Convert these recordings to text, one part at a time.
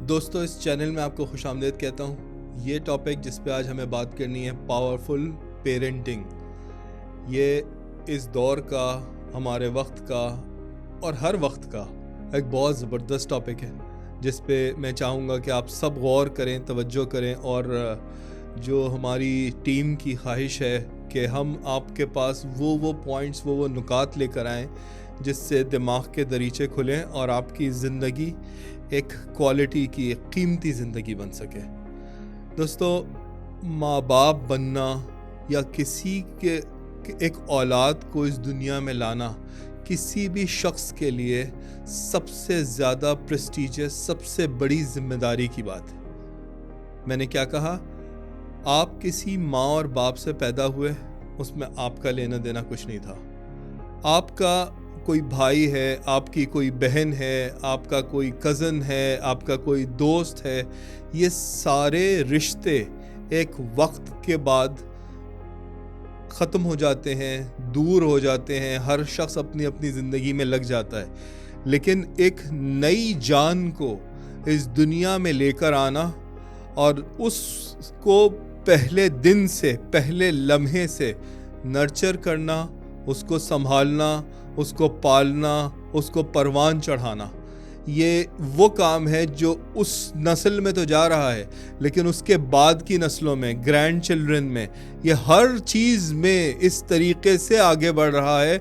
दोस्तों, इस चैनल में आपको खुशामदीद कहता हूँ। ये टॉपिक जिस पे आज हमें बात करनी है, पावरफुल पेरेंटिंग। ये इस दौर का, हमारे वक्त का और हर वक्त का एक बहुत ज़बरदस्त टॉपिक है, जिस पे मैं चाहूँगा कि आप सब गौर करें, तवज्जो करें। और जो हमारी टीम की ख्वाहिश है कि हम आपके पास वो पॉइंट्स, वो नुकात लेकर आएँ जिससे दिमाग के दरीचे खुलें और आपकी ज़िंदगी एक क्वालिटी की, एक कीमती ज़िंदगी बन सके। दोस्तों, माँ बाप बनना या किसी के एक औलाद को इस दुनिया में लाना किसी भी शख्स के लिए सबसे ज़्यादा प्रेस्टीजियस, सबसे बड़ी जिम्मेदारी की बात है। मैंने क्या कहा? आप किसी माँ और बाप से पैदा हुए, उसमें आपका लेना देना कुछ नहीं था। आपका कोई भाई है, आपकी कोई बहन है, आपका कोई कज़न है, आपका कोई दोस्त है, ये सारे रिश्ते एक वक्त के बाद ख़त्म हो जाते हैं, दूर हो जाते हैं। हर शख्स अपनी अपनी ज़िंदगी में लग जाता है। लेकिन एक नई जान को इस दुनिया में लेकर आना और उसको पहले दिन से, पहले लम्हे से नर्चर करना, उसको संभालना, उसको पालना, उसको परवान चढ़ाना, ये वो काम है जो उस नस्ल में तो जा रहा है, लेकिन उसके बाद की नस्लों में, ग्रैंड चिल्ड्रन में, ये हर चीज़ में इस तरीके से आगे बढ़ रहा है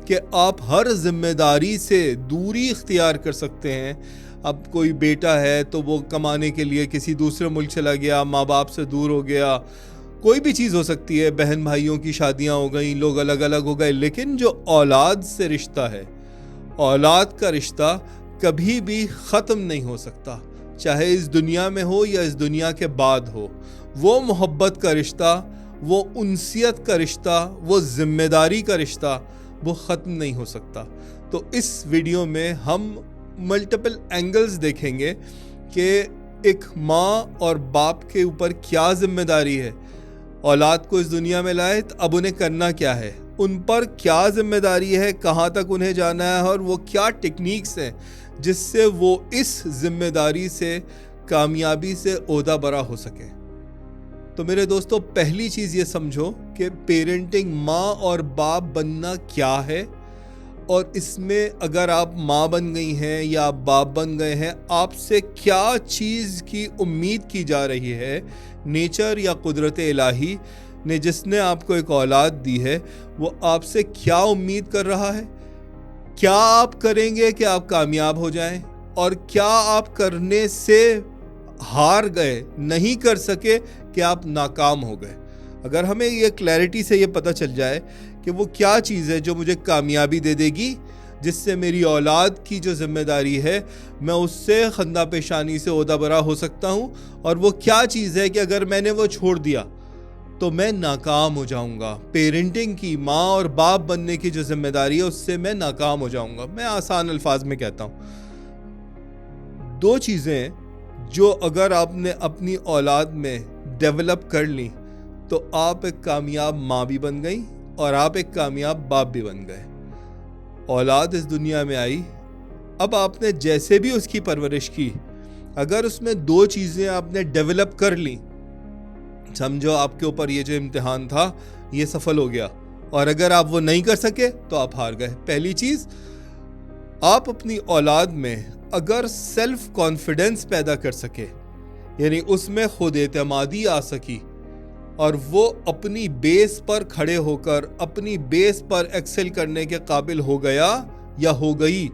कि आप हर जिम्मेदारी से दूरी इख्तियार कर सकते हैं। अब कोई बेटा है तो वो कमाने के लिए किसी दूसरे मुल्क चला गया, माँ बाप से दूर हो गया, कोई भी चीज़ हो सकती है, बहन भाइयों की शादियां हो गई, लोग अलग अलग हो गए। लेकिन जो औलाद से रिश्ता है, औलाद का रिश्ता कभी भी ख़त्म नहीं हो सकता, चाहे इस दुनिया में हो या इस दुनिया के बाद हो। वो मोहब्बत का रिश्ता, वो उनसियत का रिश्ता, वो ज़िम्मेदारी का रिश्ता, वो ख़त्म नहीं हो सकता। तो इस वीडियो में हम मल्टीपल एंगल्स देखेंगे कि एक माँ और बाप के ऊपर क्या ज़िम्मेदारी है, औलाद को इस दुनिया में लाए तो अब उन्हें करना क्या है, उन पर क्या जिम्मेदारी है, कहाँ तक उन्हें जाना है, और वो क्या टेक्निक्स हैं जिससे वो इस जिम्मेदारी से कामयाबी से ओहदा बरा हो सके। तो मेरे दोस्तों, पहली चीज़ ये समझो कि पेरेंटिंग, माँ और बाप बनना क्या है, और इसमें अगर आप माँ बन गई हैं या आप बाप बन गए हैं, आपसे क्या चीज़ की उम्मीद की जा रही है। नेचर या कुदरत इलाही ने, जिसने आपको एक औलाद दी है, वो आपसे क्या उम्मीद कर रहा है। क्या आप करेंगे कि आप कामयाब हो जाएं, और क्या आप करने से हार गए, नहीं कर सके, कि आप नाकाम हो गए। अगर हमें ये क्लैरिटी से ये पता चल जाए कि वो क्या चीज़ है जो मुझे कामयाबी दे देगी, जिससे मेरी औलाद की जो जिम्मेदारी है मैं उससे खंदा पेशानी से ओहदा बरा हो सकता हूँ, और वो क्या चीज़ है कि अगर मैंने वो छोड़ दिया तो मैं नाकाम हो जाऊँगा। पेरेंटिंग की, माँ और बाप बनने की जो जिम्मेदारी है, उससे मैं नाकाम हो जाऊँगा। मैं आसान अल्फाज में कहता हूँ, दो चीज़ें जो अगर आपने अपनी औलाद में डेवलप कर ली तो आप एक कामयाब माँ भी बन गई और आप एक कामयाब बाप भी बन गए। औलाद इस दुनिया में आई, अब आपने जैसे भी उसकी परवरिश की, अगर उसमें दो चीज़ें आपने डेवलप कर ली, समझो आपके ऊपर ये जो इम्तिहान था ये सफल हो गया, और अगर आप वो नहीं कर सके तो आप हार गए। पहली चीज़, आप अपनी औलाद में अगर सेल्फ कॉन्फिडेंस पैदा कर सके, यानी उसमें खुद एतमादी आ सकी, और वो अपनी बेस पर खड़े होकर अपनी बेस पर एक्सेल करने के काबिल हो गया या हो गई,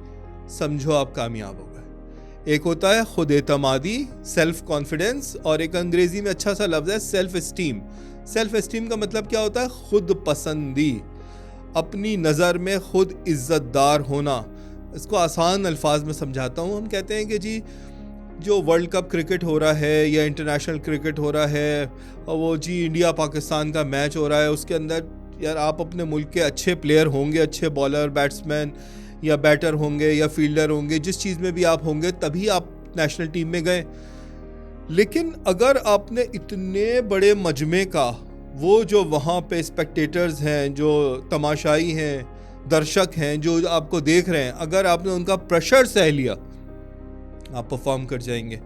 समझो आप कामयाब हो गए। एक होता है खुद एतमादी, सेल्फ कॉन्फिडेंस, और एक अंग्रेजी में अच्छा सा लफ्ज़ है सेल्फ एस्टीम। सेल्फ एस्टीम का मतलब क्या होता है? खुद पसंदी, अपनी नज़र में खुद इज़्ज़तदार होना। इसको आसान अल्फाज में समझाता हूँ। हम कहते हैं कि जी, जो वर्ल्ड कप क्रिकेट हो रहा है या इंटरनेशनल क्रिकेट हो रहा है, और वो जी इंडिया पाकिस्तान का मैच हो रहा है, उसके अंदर यार आप अपने मुल्क के अच्छे प्लेयर होंगे, अच्छे बॉलर, बैट्समैन या बैटर होंगे या फील्डर होंगे, जिस चीज़ में भी आप होंगे तभी आप नेशनल टीम में गए। लेकिन अगर आपने इतने बड़े मजमे का, वो जो वहाँ पे स्पेक्टेटर्स हैं, जो तमाशाई हैं, दर्शक हैं जो आपको देख रहे हैं, अगर आपने उनका प्रेशर सह लिया, आप परफॉर्म कर जाएंगे।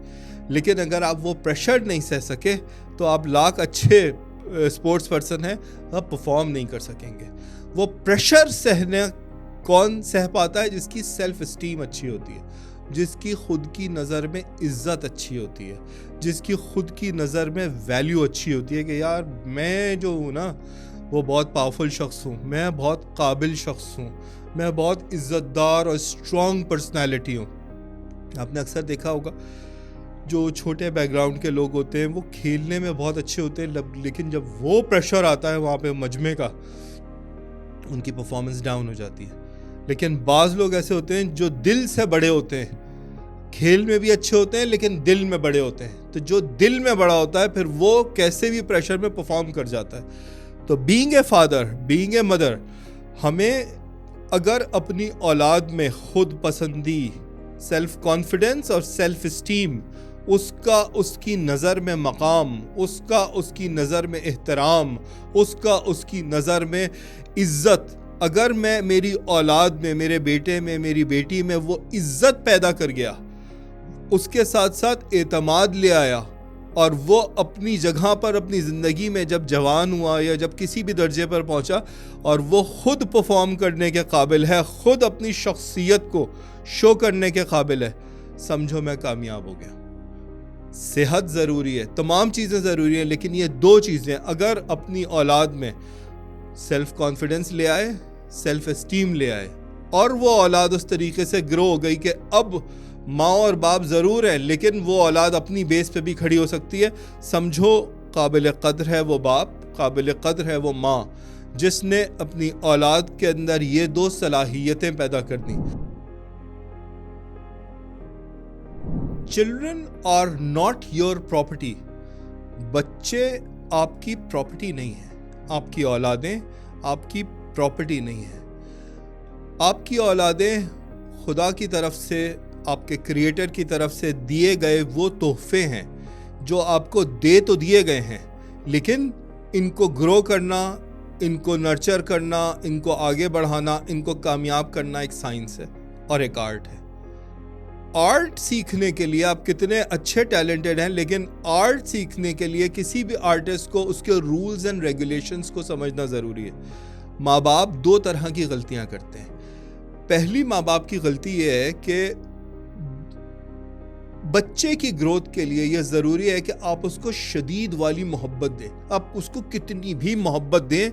लेकिन अगर आप वो प्रेशर नहीं सह सके तो आप लाख अच्छे स्पोर्ट्स पर्सन हैं, आप परफॉर्म नहीं कर सकेंगे। वो प्रेशर सहने कौन सह पाता है? जिसकी सेल्फ इस्टीम अच्छी होती है, जिसकी खुद की नज़र में इज्जत अच्छी होती है, जिसकी खुद की नज़र में वैल्यू अच्छी होती है कि यार मैं जो हूँ ना वो बहुत पावरफुल शख्स हूँ, मैं बहुत काबिल शख्स हूँ, मैं बहुत इज़्ज़तदार और स्ट्रॉन्ग पर्सनैलिटी हूँ। आपने अक्सर देखा होगा जो छोटे बैकग्राउंड के लोग होते हैं वो खेलने में बहुत अच्छे होते हैं, लेकिन जब वो प्रेशर आता है वहाँ पे मजमे का, उनकी परफॉर्मेंस डाउन हो जाती है। लेकिन बाज़ लोग ऐसे होते हैं जो दिल से बड़े होते हैं, खेल में भी अच्छे होते हैं लेकिन दिल में बड़े होते हैं। तो जो दिल में बड़ा होता है फिर वो कैसे भी प्रेशर में परफॉर्म कर जाता है। तो being a father, being a mother, हमें अगर अपनी औलाद में खुद पसंदी, सेल्फ कॉन्फिडेंस और सेल्फ इस्टीम, उसका उसकी नज़र में मकाम, उसका उसकी नज़र में एहतराम, उसका उसकी नज़र में इज़्ज़त, अगर मैं मेरी औलाद में, मेरे बेटे में, मेरी बेटी में वो इज़्ज़त पैदा कर गया, उसके साथ साथ एतमाद ले आया, और वो अपनी जगह पर अपनी ज़िंदगी में जब जवान हुआ या जब किसी भी दर्जे पर पहुंचा और वो खुद परफॉर्म करने के काबिल है, खुद अपनी शख्सियत को शो करने के काबिल है, समझो मैं कामयाब हो गया। सेहत ज़रूरी है, तमाम चीज़ें ज़रूरी हैं, लेकिन ये दो चीज़ें अगर अपनी औलाद में सेल्फ कॉन्फिडेंस ले आए, सेल्फ एस्टीम ले आए, और वो औलाद उस तरीके से ग्रो हो गई कि अब माँ और बाप ज़रूर है लेकिन वो औलाद अपनी बेस पे भी खड़ी हो सकती है, समझो काबिल कद्र है वो बाप, काबिल कद्र है वो माँ, जिसने अपनी औलाद के अंदर ये दो सलाहियतें पैदा कर दी। Children are not your property. बच्चे आपकी प्रॉपर्टी नहीं है, आपकी औलादें आपकी प्रॉपर्टी नहीं है। आपकी औलादें खुदा की तरफ से, आपके क्रिएटर की तरफ से दिए गए वो तोहफे हैं जो आपको दे तो दिए गए हैं, लेकिन इनको ग्रो करना, इनको नर्चर करना, इनको आगे बढ़ाना, इनको कामयाब करना एक साइंस है और एक आर्ट है। आर्ट सीखने के लिए आप कितने अच्छे टैलेंटेड हैं, लेकिन आर्ट सीखने के लिए किसी भी आर्टिस्ट को उसके रूल्स एंड रेगुलेशंस को समझना ज़रूरी है। माँ बाप दो तरह की गलतियाँ करते हैं। पहली माँ बाप की गलती ये है कि बच्चे की ग्रोथ के लिए यह ज़रूरी है कि आप उसको शदीद वाली मोहब्बत दें। आप उसको कितनी भी मोहब्बत दें,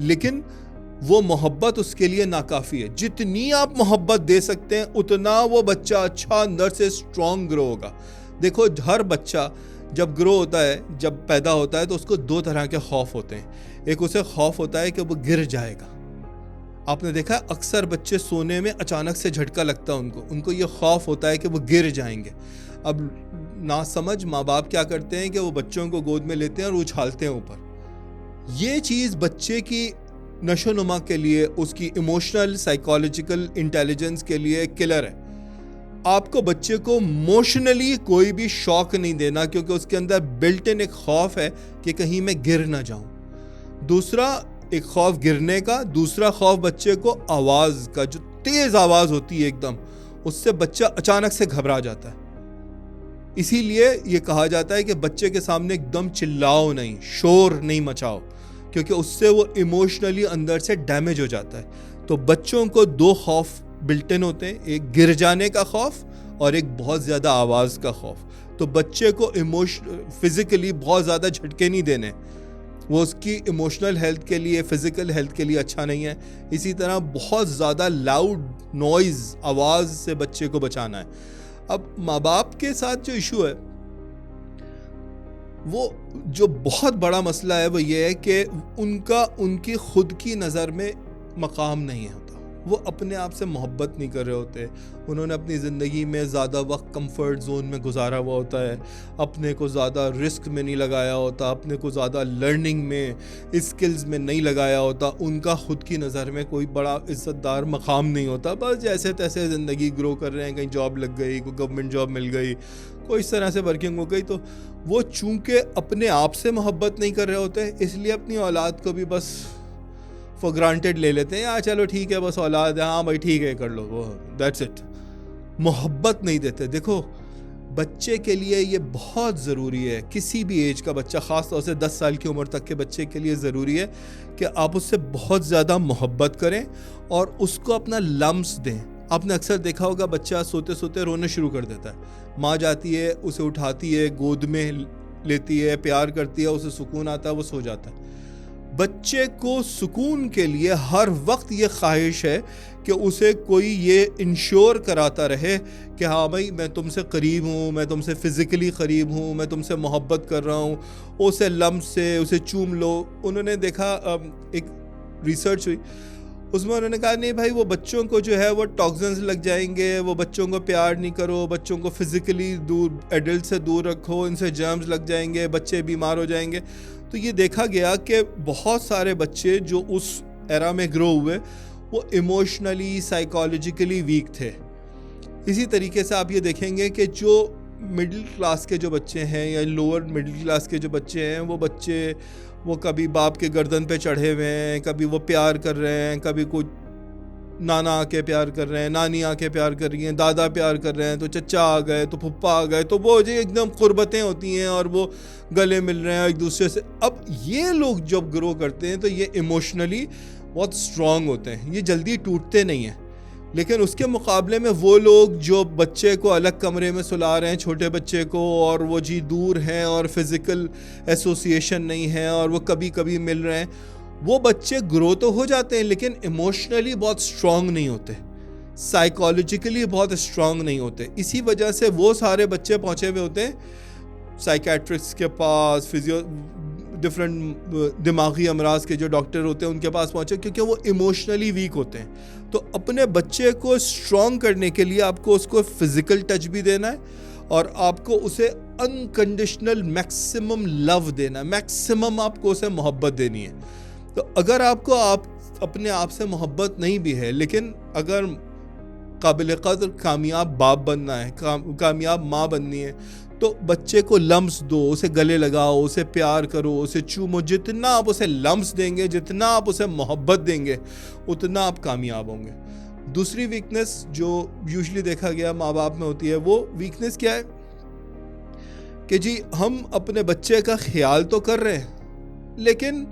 लेकिन वो मोहब्बत उसके लिए नाकाफ़ी है। जितनी आप मोहब्बत दे सकते हैं उतना वो बच्चा अच्छा अंदर से स्ट्रॉन्ग ग्रो होगा। देखो, हर बच्चा जब ग्रो होता है, जब पैदा होता है, तो उसको दो तरह के खौफ होते हैं। एक उसे खौफ होता है कि वो गिर जाएगा। आपने देखा अक्सर बच्चे सोने में अचानक से झटका लगता है उनको ये खौफ होता है कि वो गिर जाएंगे। अब ना समझ माँ बाप क्या करते हैं कि वो बच्चों को गोद में लेते हैं और उछालते हैं ऊपर। ये चीज़ बच्चे की नशोनुमा के लिए, उसकी इमोशनल साइकोलॉजिकल इंटेलिजेंस के लिए किलर है। आपको बच्चे को इमोशनली कोई भी शॉक नहीं देना, क्योंकि उसके अंदर बिल्ट इन एक खौफ है कि कहीं मैं गिर ना जाऊं। दूसरा एक खौफ गिरने का, दूसरा खौफ बच्चे को आवाज़ का, जो तेज़ आवाज़ होती है एकदम, उससे बच्चा अचानक से घबरा जाता है। इसीलिए ये कहा जाता है कि बच्चे के सामने एकदम चिल्लाओ नहीं, शोर नहीं मचाओ, क्योंकि उससे वो इमोशनली अंदर से डैमेज हो जाता है। तो बच्चों को दो खौफ बिल्ट इन होते हैं, एक गिर जाने का खौफ और एक बहुत ज़्यादा आवाज़ का खौफ। तो बच्चे को फिज़िकली बहुत ज़्यादा झटके नहीं देने, वो उसकी इमोशनल हेल्थ के लिए, फिज़िकल हेल्थ के लिए अच्छा नहीं है। इसी तरह बहुत ज़्यादा लाउड नॉइज़, आवाज़ से बच्चे को बचाना है। अब माँ बाप के साथ जो इशू है, वो जो बहुत बड़ा मसला है, वो ये है कि उनकी खुद की नज़र में मकाम नहीं होता। वो अपने आप से मोहब्बत नहीं कर रहे होते। उन्होंने अपनी ज़िंदगी में ज़्यादा वक्त कंफर्ट जोन में गुजारा हुआ होता है, अपने को ज़्यादा रिस्क में नहीं लगाया होता, अपने को ज़्यादा लर्निंग में, स्किल्स में नहीं लगाया होता। उनका खुद की नज़र में कोई बड़ा इज़्ज़तदार मकाम नहीं होता। बस जैसे तैसे ज़िंदगी ग्रो कर रहे हैं, कहीं जॉब लग गई, कोई गवर्नमेंट जॉब मिल गई, कोई इस तरह से वर्किंग हो गई। तो वो चूँकि अपने आप से मोहब्बत नहीं कर रहे होते, इसलिए अपनी औलाद को भी बस फॉर ग्रांटेड ले लेते हैं। यार चलो ठीक है, बस औलाद है, हाँ भाई ठीक है कर लो, वो दैट्स इट। मोहब्बत नहीं देते। देखो, बच्चे के लिए ये बहुत ज़रूरी है, किसी भी एज का बच्चा, ख़ास तौर से 10 साल की उम्र तक के बच्चे के लिए ज़रूरी है कि आप उससे बहुत ज़्यादा मोहब्बत करें और उसको अपना लम्स दें। आपने अक्सर देखा होगा बच्चा सोते सोते रोना शुरू कर देता है, माँ जाती है, उसे उठाती है, गोद में लेती है, प्यार करती है, उसे सुकून आता है, वो सो जाता है। बच्चे को सुकून के लिए हर वक्त ये ख्वाहिश है कि उसे कोई ये इंश्योर कराता रहे कि हाँ भाई मैं तुमसे करीब हूँ, मैं तुमसे फ़िज़िकली करीब हूँ, मैं तुमसे मोहब्बत कर रहा हूँ, उसे लम्स से उसे चूम लो। उन्होंने देखा, एक रिसर्च हुई, उसमें उन्होंने कहा नहीं भाई वो बच्चों को जो है वो टॉक्सिन्स लग जाएंगे, वो बच्चों को प्यार नहीं करो, बच्चों को फिज़िकली दूर, एडल्ट से दूर रखो, इनसे जर्म्स लग जाएंगे, बच्चे बीमार हो जाएंगे। तो ये देखा गया कि बहुत सारे बच्चे जो उस एरा में ग्रो हुए वो इमोशनली, साइकोलॉजिकली वीक थे। इसी तरीके से आप ये देखेंगे कि जो मिडिल क्लास के जो बच्चे हैं या लोअर मिडिल क्लास के जो बच्चे हैं, वो कभी बाप के गर्दन पे चढ़े हुए हैं, कभी वो प्यार कर रहे हैं, कभी कोई नाना आके प्यार कर रहे हैं, नानी आके प्यार कर रही हैं, दादा प्यार कर रहे हैं, तो चचा आ गए, तो फुप्पा आ गए, तो वो जो एकदम कुर्बतें होती हैं और वो गले मिल रहे हैं एक दूसरे से। अब ये लोग जब ग्रो करते हैं तो ये इमोशनली बहुत स्ट्रांग होते हैं, ये जल्दी टूटते नहीं हैं। लेकिन उसके मुकाबले में वो लोग जो बच्चे को अलग कमरे में सुला रहे हैं, छोटे बच्चे को, और वो जी दूर हैं और फिज़िकल एसोसिएशन नहीं है और वो कभी कभी मिल रहे हैं, वो बच्चे ग्रो तो हो जाते हैं लेकिन इमोशनली बहुत स्ट्रांग नहीं होते, साइकोलॉजिकली बहुत स्ट्रांग नहीं होते। इसी वजह से वो सारे बच्चे पहुँचे हुए होते हैं साइकेट्रिस्ट के पास, डिफरेंट दिमागी अमराज के जो डॉक्टर होते हैं उनके पास पहुँचे, क्योंकि वो इमोशनली वीक होते हैं। तो अपने बच्चे को स्ट्रॉन्ग करने के लिए आपको उसको फिज़िकल टच भी देना है और आपको उसे अनकंडीशनल मैक्सिमम लव देना है, मैक्सिमम आपको उसे मोहब्बत देनी है। तो अगर आपको अपने आप से मोहब्बत नहीं भी है, लेकिन अगर काबिल कदर कामयाब बाप बनना है, कामयाब माँ बननी है, तो बच्चे को लम्स दो, उसे गले लगाओ, उसे प्यार करो, उसे चूमो। जितना आप उसे लम्स देंगे, जितना आप उसे मोहब्बत देंगे, उतना आप कामयाब होंगे। दूसरी वीकनेस जो यूजुअली देखा गया माँ बाप में होती है, वो वीकनेस क्या है कि जी हम अपने बच्चे का ख्याल तो कर रहे हैं, लेकिन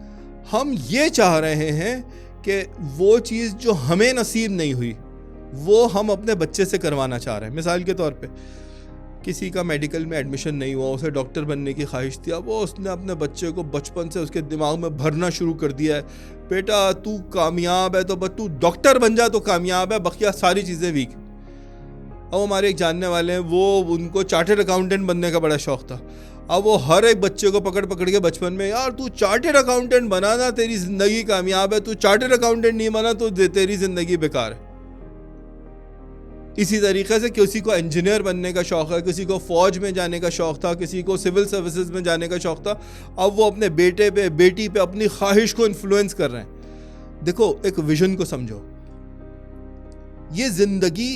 हम ये चाह रहे हैं कि वो चीज़ जो हमें नसीब नहीं हुई वो हम अपने बच्चे से करवाना चाह रहे हैं। मिसाल के तौर पे किसी का मेडिकल में एडमिशन नहीं हुआ, उसे डॉक्टर बनने की ख्वाहिश थी, वो उसने अपने बच्चे को बचपन से उसके दिमाग में भरना शुरू कर दिया है, बेटा तू कामयाब है तो बस तू डॉक्टर बन जा तो कामयाब है, बाकी सारी चीज़ें वीक। अब हमारे एक जानने वाले हैं, वो उनको चार्टर्ड अकाउंटेंट बनने का बड़ा शौक़ था। अब वो हर एक बच्चे को पकड़ पकड़ के बचपन में, यार तू चार्टर्ड अकाउंटेंट बना ना, तेरी ज़िंदगी कामयाब है, तू चार्टर्ड अकाउंटेंट नहीं बना तो तेरी ज़िंदगी बेकार है। इसी तरीके से किसी को इंजीनियर बनने का शौक़ है, किसी को फ़ौज में जाने का शौक़ था, किसी को सिविल सर्विसेज में जाने का शौक़ था। अब वो अपने बेटे पे, बेटी पे अपनी ख्वाहिश को इन्फ्लुएंस कर रहे हैं। देखो, एक विजन को समझो। ये ज़िंदगी,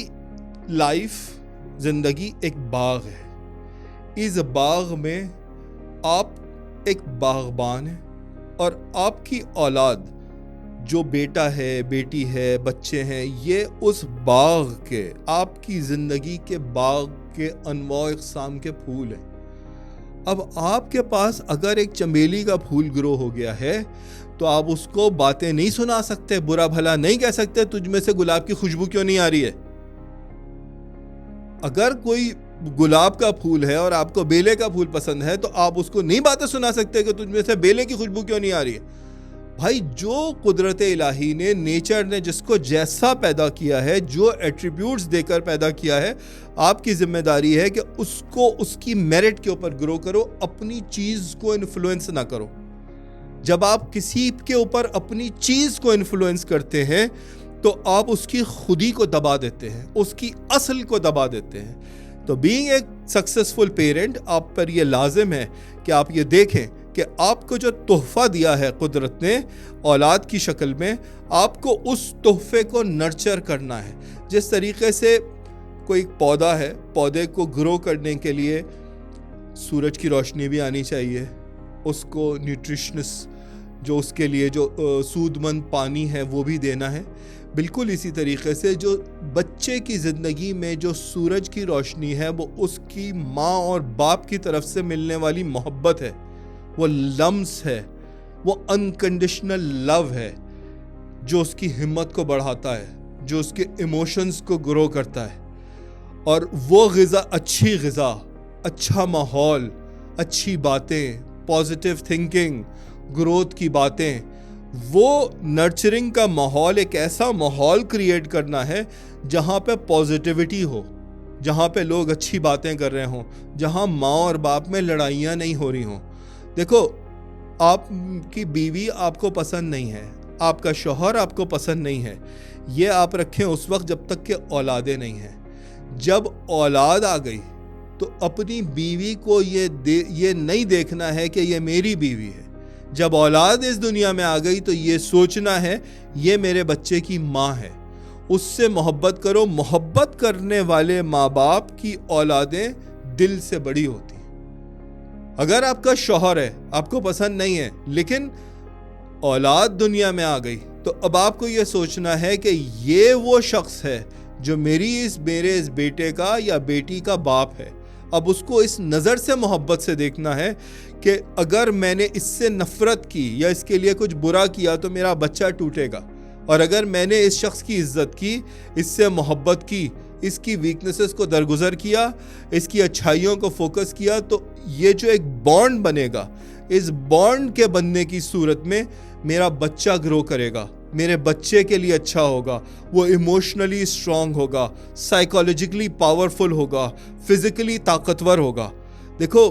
ज़िंदगी एक बाग है। इस बाग में आप एक बागबान हैं और आपकी औलाद जो बेटा है, बेटी है, बच्चे हैं, ये उस बाग के, आपकी ज़िंदगी के बाग के अनवाउ इक़साम के फूल हैं। अब आपके पास अगर एक चमेली का फूल ग्रो हो गया है तो आप उसको बातें नहीं सुना सकते, बुरा भला नहीं कह सकते, तुझ में से गुलाब की खुशबू क्यों नहीं आ रही है। अगर कोई गुलाब का फूल है और आपको बेले का फूल पसंद है तो आप उसको नहीं बातें सुना सकते कि तुझ में से बेले की खुशबू क्यों नहीं आ रही है। भाई, जो कुदरत इलाही ने, नेचर ने जिसको जैसा पैदा किया है, जो एट्रीब्यूट्स देकर पैदा किया है, आपकी जिम्मेदारी है कि उसको उसकी मेरिट के ऊपर ग्रो करो, अपनी चीज़ को इन्फ्लुएंस ना करो। जब आप किसी के ऊपर अपनी चीज़ को इन्फ्लुएंस करते हैं तो आप उसकी खुदी को दबा देते हैं, उसकी असल को दबा देते हैं। तो बीइंग एक सक्सेसफुल पेरेंट, आप पर यह लाजिम है कि आप ये देखें कि आपको जो तोहफ़ा दिया है कुदरत ने औलाद की शक्ल में, आपको उस तोहफ़े को नर्चर करना है। जिस तरीके से कोई पौधा है, पौधे को ग्रो करने के लिए सूरज की रोशनी भी आनी चाहिए, उसको न्यूट्रिशनस जो उसके लिए जो सूदमंद पानी है वो भी देना है। बिल्कुल इसी तरीके से जो बच्चे की ज़िंदगी में जो सूरज की रोशनी है वो उसकी माँ और बाप की तरफ से मिलने वाली मोहब्बत है, वो लम्स है, वो अनकंडीशनल लव है जो उसकी हिम्मत को बढ़ाता है, जो उसके इमोशंस को ग्रो करता है। और वो ग़िज़ा, अच्छी ग़िज़ा, अच्छा माहौल, अच्छी बातें, पॉजिटिव थिंकिंग, ग्रोथ की बातें, वो नर्चरिंग का माहौल, एक ऐसा माहौल क्रिएट करना है जहाँ पे पॉजिटिविटी हो, जहाँ पे लोग अच्छी बातें कर रहे हों, जहाँ माँ और बाप में लड़ाइयाँ नहीं हो रही हों। देखो, आपकी बीवी आपको पसंद नहीं है, आपका शौहर आपको पसंद नहीं है, ये आप रखें उस वक्त जब तक कि औलादें नहीं हैं। जब औलाद आ गई तो अपनी बीवी को ये नहीं देखना है कि ये मेरी बीवी है। जब औलाद इस दुनिया में आ गई तो ये सोचना है ये मेरे बच्चे की माँ है, उससे मोहब्बत करो। मोहब्बत करने वाले माँ बाप की औलादें दिल से बड़ी होती हैं। अगर आपका शौहर है, आपको पसंद नहीं है, लेकिन औलाद दुनिया में आ गई, तो अब आपको ये सोचना है कि ये वो शख्स है जो मेरे इस बेटे का या बेटी का बाप है। अब उसको इस नज़र से मोहब्बत से देखना है कि अगर मैंने इससे नफ़रत की या इसके लिए कुछ बुरा किया तो मेरा बच्चा टूटेगा, और अगर मैंने इस शख्स की इज़्ज़त की, इससे मोहब्बत की, इसकी वीकनेसेस को दरगुजर किया, इसकी अच्छाइयों को फोकस किया, तो ये जो एक बॉन्ड बनेगा, इस बॉन्ड के बनने की सूरत में मेरा बच्चा ग्रो करेगा, मेरे बच्चे के लिए अच्छा होगा, वो इमोशनली स्ट्रांग होगा, साइकोलॉजिकली पावरफुल होगा, फिजिकली ताकतवर होगा। देखो,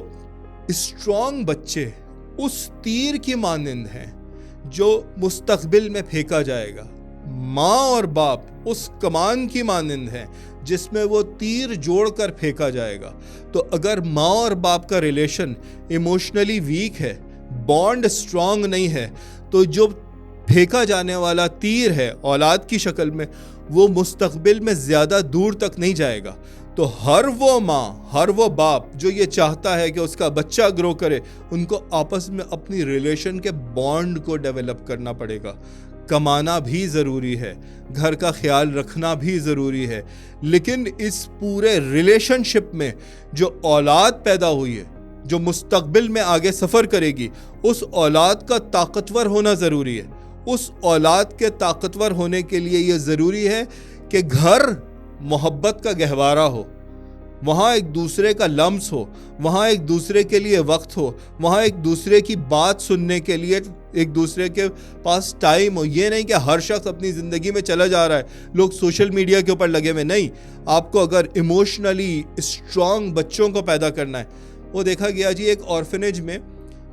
स्ट्रांग बच्चे उस तीर की मानंद हैं जो मुस्तकबिल में फेंका जाएगा। माँ और बाप उस कमान की मानंद हैं जिसमें वो तीर जोड़कर फेंका जाएगा। तो अगर माँ और बाप का रिलेशन इमोशनली वीक है, बॉन्ड स्ट्रांग नहीं है, तो जो फेंका जाने वाला तीर है औलाद की शक्ल में, वो मुस्तकबिल में ज़्यादा दूर तक नहीं जाएगा। तो हर वो माँ, हर वो बाप जो ये चाहता है कि उसका बच्चा ग्रो करे, उनको आपस में अपनी रिलेशन के बॉन्ड को डेवलप करना पड़ेगा। कमाना भी ज़रूरी है, घर का ख्याल रखना भी ज़रूरी है, लेकिन इस पूरे रिलेशनशिप में जो औलाद पैदा हुई है, जो मुस्तकबिल में आगे सफ़र करेगी, उस औलाद का ताकतवर होना ज़रूरी है। उस औलाद के ताकतवर होने के लिए ये ज़रूरी है कि घर मोहब्बत का गहवारा हो, वहाँ एक दूसरे का लम्स हो, वहाँ एक दूसरे के लिए वक्त हो, वहाँ एक दूसरे की बात सुनने के लिए एक दूसरे के पास टाइम हो। ये नहीं कि हर शख्स अपनी ज़िंदगी में चला जा रहा है, लोग सोशल मीडिया के ऊपर लगे हुए। नहीं, आपको अगर इमोशनली स्ट्रांग बच्चों को पैदा करना है, वो देखा गया जी एक ऑर्फनेज में,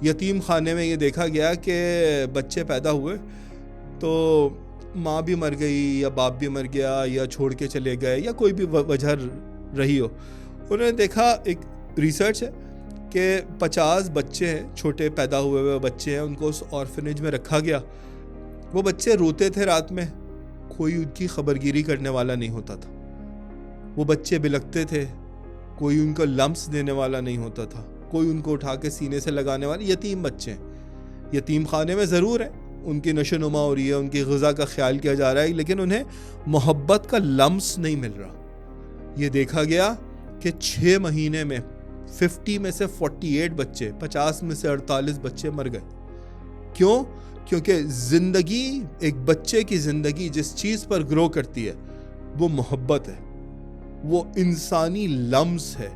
यतीम खाने में, ये देखा गया कि बच्चे पैदा हुए तो माँ भी मर गई या बाप भी मर गया या छोड़ के चले गए या कोई भी वजह रही हो। उन्होंने देखा, एक रिसर्च है कि 50 बच्चे हैं, छोटे पैदा हुए बच्चे हैं, उनको उस ऑर्फनेज में रखा गया। वो बच्चे रोते थे रात में, कोई उनकी खबरगिरी करने वाला नहीं होता था। वो बच्चे बिलखते थे, कोई उनको लम्स देने वाला नहीं होता था, कोई उनको उठा के सीने से लगाने वाले। यतीम बच्चे हैं, यतीम खाने में ज़रूर है, उनकी नशोनुमा हो रही है, उनकी ग़िज़ा का ख्याल किया जा रहा है, लेकिन उन्हें मोहब्बत का लम्स नहीं मिल रहा। ये देखा गया कि 6 महीने में 50 में से 48 बच्चे, 50 में से 48 बच्चे मर गए। क्यों? क्योंकि ज़िंदगी, एक बच्चे की ज़िंदगी जिस चीज़ पर ग्रो करती है वो मोहब्बत है, वो इंसानी लम्स है,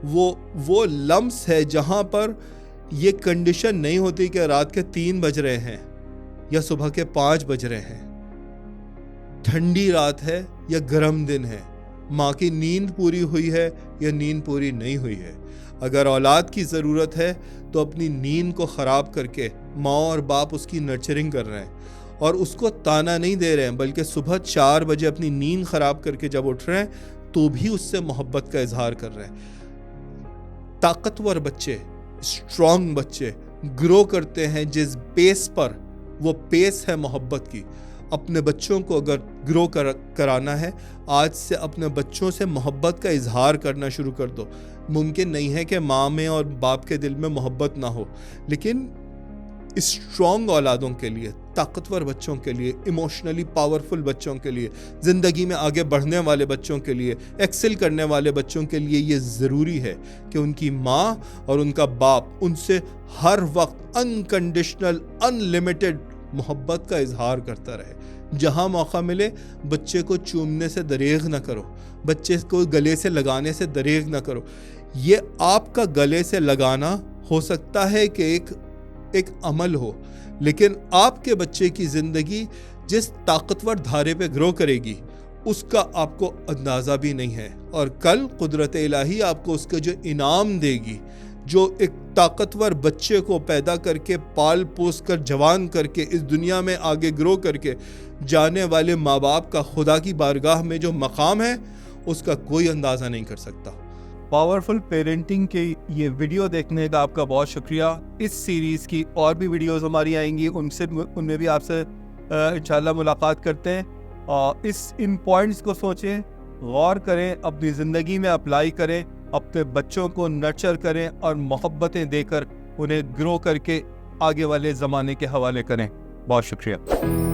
वो लम्स है जहाँ पर ये कंडीशन नहीं होती कि रात के 3 बज रहे हैं या सुबह के 5 बज रहे हैं, ठंडी रात है या गर्म दिन है, माँ की नींद पूरी हुई है या नींद पूरी नहीं हुई है। अगर औलाद की ज़रूरत है तो अपनी नींद को ख़राब करके माँ और बाप उसकी नर्चरिंग कर रहे हैं और उसको ताना नहीं दे रहे हैं, बल्कि सुबह 4 बजे अपनी नींद ख़राब करके जब उठ रहे हैं तो भी उससे मोहब्बत का इजहार कर रहे हैं। ताकतवर बच्चे, स्ट्रॉन्ग बच्चे ग्रो करते हैं जिस पेस पर, वो पेस है मोहब्बत की। अपने बच्चों को अगर ग्रो कराना है, आज से अपने बच्चों से मोहब्बत का इजहार करना शुरू कर दो। मुमकिन नहीं है कि माँ में और बाप के दिल में मोहब्बत ना हो, लेकिन स्ट्रॉन्ग औलादों के लिए, ताकतवर बच्चों के लिए, इमोशनली पावरफुल बच्चों के लिए, ज़िंदगी में आगे बढ़ने वाले बच्चों के लिए, एक्सेल करने वाले बच्चों के लिए ये ज़रूरी है कि उनकी माँ और उनका बाप उनसे हर वक्त अनकंडीशनल, अनलिमिटेड मोहब्बत का इजहार करता रहे। जहाँ मौका मिले बच्चे को चूमने से दरेग ना करो, बच्चे को गले से लगाने से दरेग ना करो। ये आपका गले से लगाना हो सकता है कि एक अमल हो, लेकिन आपके बच्चे की ज़िंदगी जिस ताकतवर धारे पे ग्रो करेगी उसका आपको अंदाज़ा भी नहीं है। और कल कुदरत इलाही आपको उसके जो इनाम देगी, जो एक ताकतवर बच्चे को पैदा करके पाल पोस कर जवान करके इस दुनिया में आगे ग्रो करके जाने वाले माँ बाप का खुदा की बारगाह में जो मकाम है उसका कोई अंदाज़ा नहीं कर सकता। पावरफुल पेरेंटिंग के ये वीडियो देखने का आपका बहुत शुक्रिया। इस सीरीज़ की और भी वीडियोस हमारी आएंगी, उनमें भी आपसे इंशाल्लाह मुलाकात करते हैं। और इन पॉइंट्स को सोचें, गौर करें, अपनी ज़िंदगी में अप्लाई करें, अपने बच्चों को नर्चर करें और मोहब्बतें देकर उन्हें ग्रो करके आगे वाले ज़माने के हवाले करें। बहुत शुक्रिया।